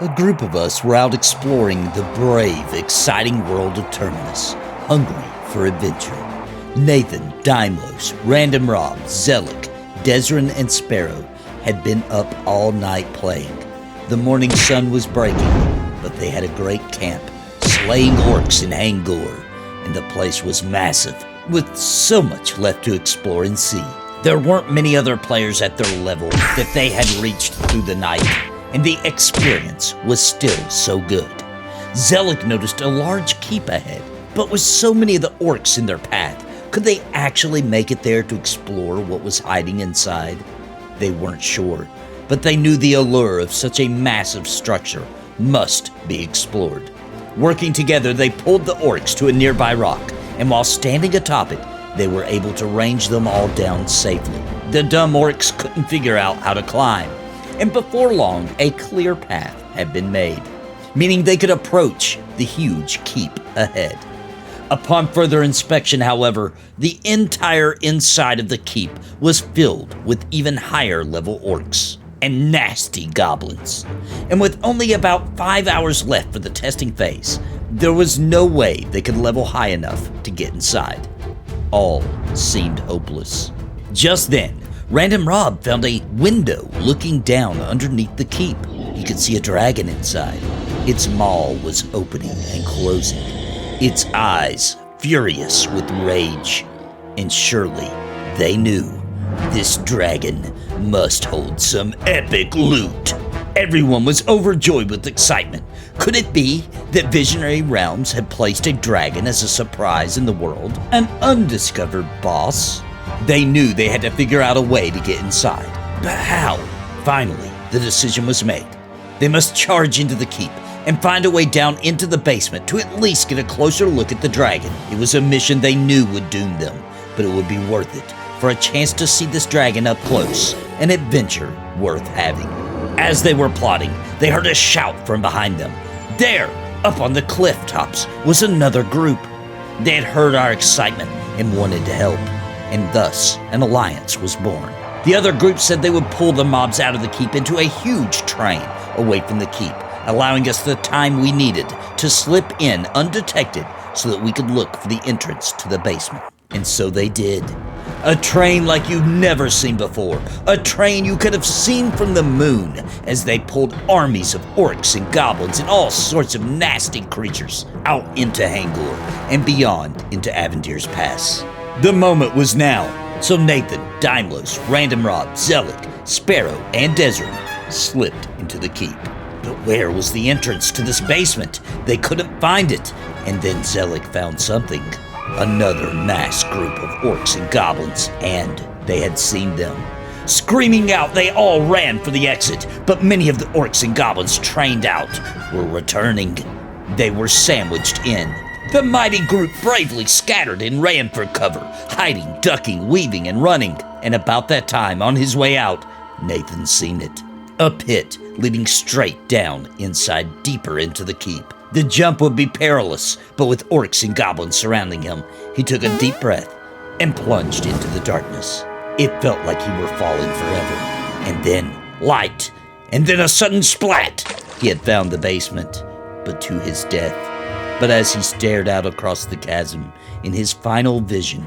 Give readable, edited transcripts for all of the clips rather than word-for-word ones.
A group of us were out exploring the brave, exciting world of Terminus, hungry for adventure. Nathan, Daimlos, Random Rob, Zelik, Desrin, and Sparrow had been up all night playing. The morning sun was breaking, but they had a great camp, slaying orcs in Hangor, and the place was massive, with so much left to explore and see. There weren't many other players at their level that they had reached through the night, and the experience was still so good. Zelik noticed a large keep ahead, but with so many of the orcs in their path, could they actually make it there to explore what was hiding inside? They weren't sure, but they knew the allure of such a massive structure must be explored. Working together, they pulled the orcs to a nearby rock, and while standing atop it, they were able to range them all down safely. The dumb orcs couldn't figure out how to climb, and before long, a clear path had been made, meaning they could approach the huge keep ahead. Upon further inspection, however, the entire inside of the keep was filled with even higher level orcs and nasty goblins. And with only about 5 hours left for the testing phase, there was no way they could level high enough to get inside. All seemed hopeless. Just then, Random Rob found a window looking down underneath the keep. He could see a dragon inside. Its maw was opening and closing, its eyes furious with rage. And surely they knew this dragon must hold some epic loot. Everyone was overjoyed with excitement. Could it be that Visionary Realms had placed a dragon as a surprise in the world? An undiscovered boss? They knew they had to figure out a way to get inside. But how? Finally, the decision was made. They must charge into the keep and find a way down into the basement to at least get a closer look at the dragon. It was a mission they knew would doom them, but it would be worth it for a chance to see this dragon up close, an adventure worth having. As they were plotting, they heard a shout from behind them. There, up on the cliff tops, was another group. They had heard our excitement and wanted to help, and thus an alliance was born. The other group said they would pull the mobs out of the keep into a huge train away from the keep, allowing us the time we needed to slip in undetected so that we could look for the entrance to the basement. And so they did. A train like you've never seen before. A train you could have seen from the moon as they pulled armies of orcs and goblins and all sorts of nasty creatures out into Hangor and beyond into Avendir's Pass. The moment was now, so Nathan, Daimlos, Random Rob, Zelik, Sparrow, and Desrin slipped into the keep. But where was the entrance to this basement? They couldn't find it. And then Zelik found something. Another mass group of orcs and goblins, and they had seen them. Screaming out, they all ran for the exit, but many of the orcs and goblins trained out were returning. They were sandwiched in. The mighty group bravely scattered and ran for cover, hiding, ducking, weaving, and running. And about that time, on his way out, Nathan seen it. A pit leading straight down inside, deeper into the keep. The jump would be perilous, but with orcs and goblins surrounding him, he took a deep breath and plunged into the darkness. It felt like he were falling forever. And then light, and then a sudden splat. He had found the basement, but to his death. But as he stared out across the chasm, in his final vision,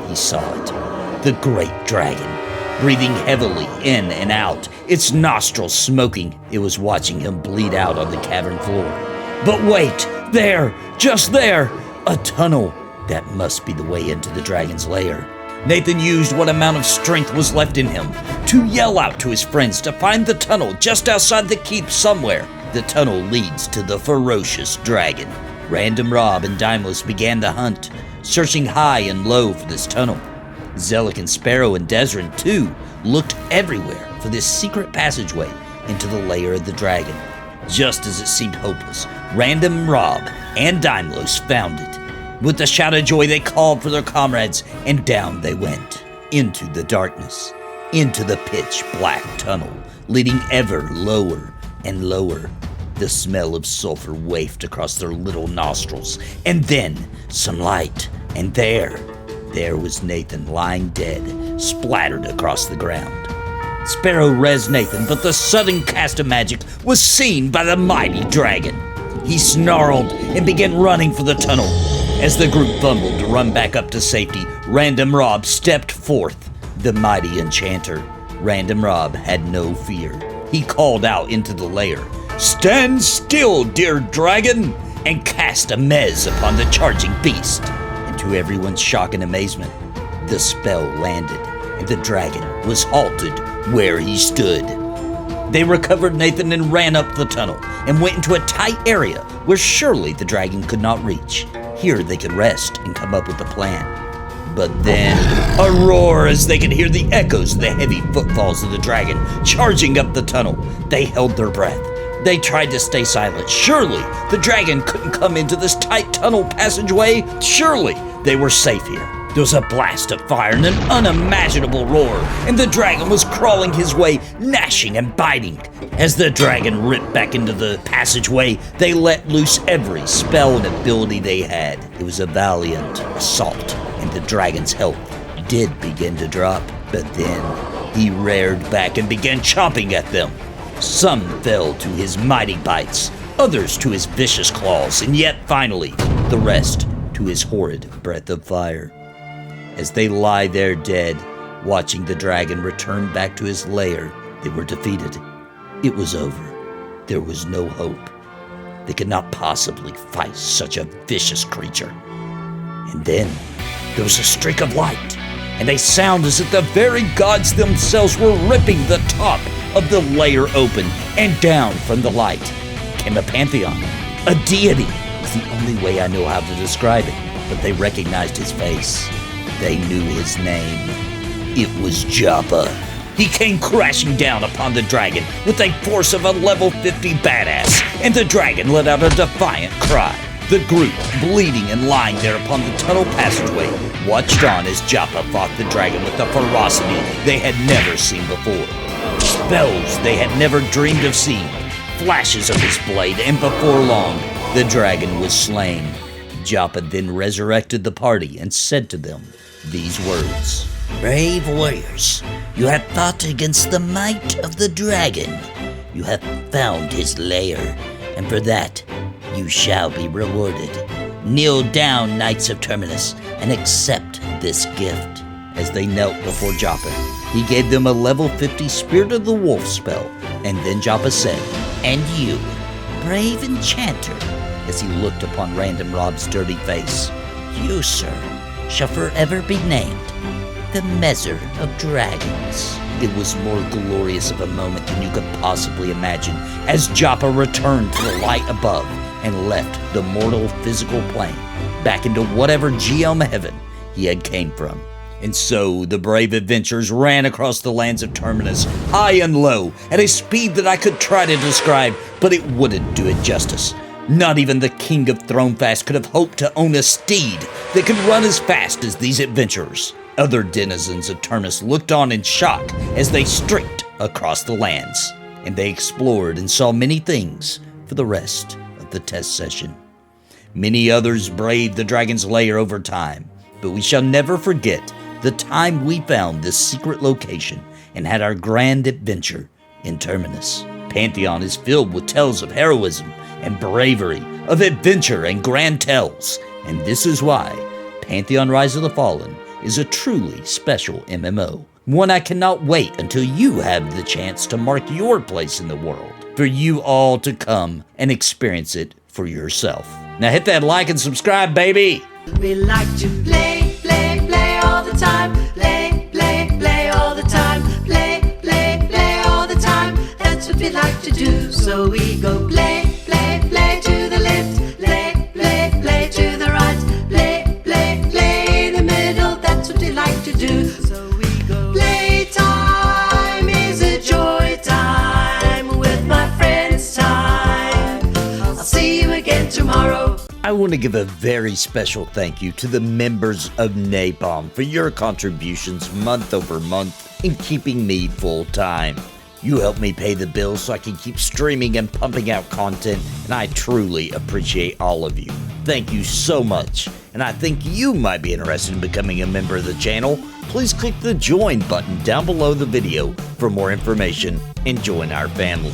he saw it. The great dragon, breathing heavily in and out, its nostrils smoking. It was watching him bleed out on the cavern floor. But wait, there, just there, a tunnel. That must be the way into the dragon's lair. Nathan used what amount of strength was left in him to yell out to his friends to find the tunnel just outside the keep somewhere. The tunnel leads to the ferocious dragon. Random Rob and Daimlos began the hunt, searching high and low for this tunnel. Zelik and Sparrow and Desrin, too, looked everywhere for this secret passageway into the lair of the dragon. Just as it seemed hopeless, Random Rob and Daimlos found it. With a shout of joy, they called for their comrades, and down they went, into the darkness, into the pitch-black tunnel, leading ever lower and lower. The smell of sulfur wafted across their little nostrils, and then some light, and there was Nathan lying dead, splattered across the ground. Sparrow res Nathan, but the sudden cast of magic was seen by the mighty dragon. He snarled and began running for the tunnel. As the group fumbled to run back up to safety, Random Rob stepped forth, the mighty enchanter. Random Rob had no fear. He called out into the lair, "Stand still, dear dragon," and cast a mez upon the charging beast. And to everyone's shock and amazement, the spell landed, and the dragon was halted where he stood. They recovered Nathan and ran up the tunnel and went into a tight area where surely the dragon could not reach. Here they could rest and come up with a plan. But then, a roar as they could hear the echoes of the heavy footfalls of the dragon charging up the tunnel. They held their breath. They tried to stay silent. Surely the dragon couldn't come into this tight tunnel passageway. Surely they were safe here. There was a blast of fire and an unimaginable roar, and the dragon was crawling his way, gnashing and biting. As the dragon ripped back into the passageway, they let loose every spell and ability they had. It was a valiant assault, and the dragon's health did begin to drop. But then he reared back and began chomping at them. Some fell to his mighty bites, others to his vicious claws, and yet finally, the rest to his horrid breath of fire. As they lie there dead, watching the dragon return back to his lair, they were defeated. It was over. There was no hope. They could not possibly fight such a vicious creature. And then there was a streak of light, and a sound as if the very gods themselves were ripping the top of the lair open, and down from the light came a pantheon. A deity is the only way I know how to describe it, but they recognized his face. They knew his name. It was Joppa. He came crashing down upon the dragon with a force of a level 50 badass, and the dragon let out a defiant cry. The group, bleeding and lying there upon the tunnel passageway, watched on as Joppa fought the dragon with a ferocity they had never seen before. Spells they had never dreamed of seeing, flashes of his blade, and before long, the dragon was slain. Joppa then resurrected the party and said to them these words: "Brave warriors, you have fought against the might of the dragon. You have found his lair, and for that you shall be rewarded. Kneel down, Knights of Terminus, and accept this gift." As they knelt before Joppa, he gave them a level 50 Spirit of the Wolf spell, and then Joppa said, "And you, brave enchanter," as he looked upon Random Rob's dirty face, "you, sir, shall forever be named the Measure of Dragons." It was more glorious of a moment than you could possibly imagine, as Joppa returned to the light above and left the mortal physical plane back into whatever geom heaven he had came from. And so the brave adventurers ran across the lands of Terminus, high and low, at a speed that I could try to describe, but it wouldn't do it justice. Not even the King of Thronefast could have hoped to own a steed that could run as fast as these adventurers. Other denizens of Terminus looked on in shock as they streaked across the lands, and they explored and saw many things for the rest of the test session. Many others braved the dragon's lair over time, but we shall never forget the time we found this secret location and had our grand adventure in Terminus. Pantheon is filled with tales of heroism and bravery, of adventure and grand tales, and this is why Pantheon Rise of the Fallen is a truly special MMO. One I cannot wait until you have the chance to mark your place in the world, for you all to come and experience it for yourself. Now hit that like and subscribe, baby! We like to play, play, play all the time. Play, play, play all the time. Play, play, play all the time. That's what we like to do. So we go play, play, play to the left. Play, play, play to the right. Play, play, play in the middle. That's what we like to do. So we go. Playtime is a joy time with my friends time. I'll see you again tomorrow. I want to give a very special thank you to the members of Napalm for your contributions month over month in keeping me full time. You help me pay the bills so I can keep streaming and pumping out content, and I truly appreciate all of you. Thank you so much. and I think you might be interested in becoming a member of the channel, please click the join button down below the video for more information and join our family.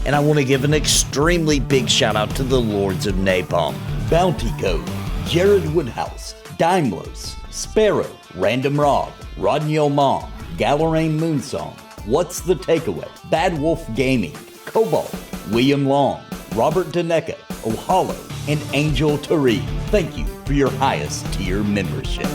And I want to give an extremely big shout out to the Lords of Napalm, Bounty Code, Jared Woodhouse, Daimlos, Sparrow, Random Rob, Rodney Mom, Galerain Moonsong, What's the Takeaway, Bad Wolf Gaming, Cobalt, William Long, Robert Daneka, Ohalo, and Angel Tariq. Thank you for your highest tier membership.